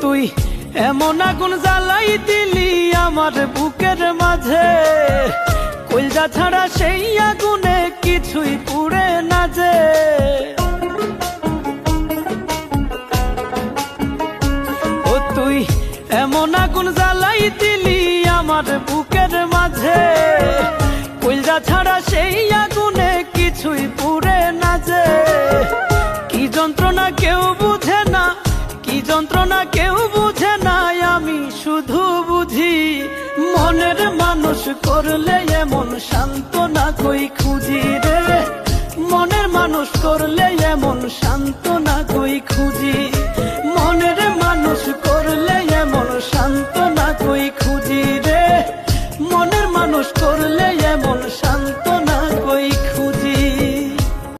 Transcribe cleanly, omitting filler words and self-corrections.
তুই এমন আগুন জ্বালাই দিলি আমার বুকের মাঝে, কইলজা ছাড়া সেই আগুনে কিছুই পুড়ে না যে। ও তুই এমন আগুন জ্বালাই দিলি আমার বুকের মাঝে, কইলজা ছাড়া সেই আগুনে কিছুই পুড়ে না যে। কি যন্ত্রণা কেউ বুঝে না, কি যন্ত্রণা কেউ বুঝে না, আমি শুধু বুঝি মনের মানুষ করলে এমন সান্ত্বনা কই খুঁজি রে। মনের মানুষ করলে এমন সান্ত্বনা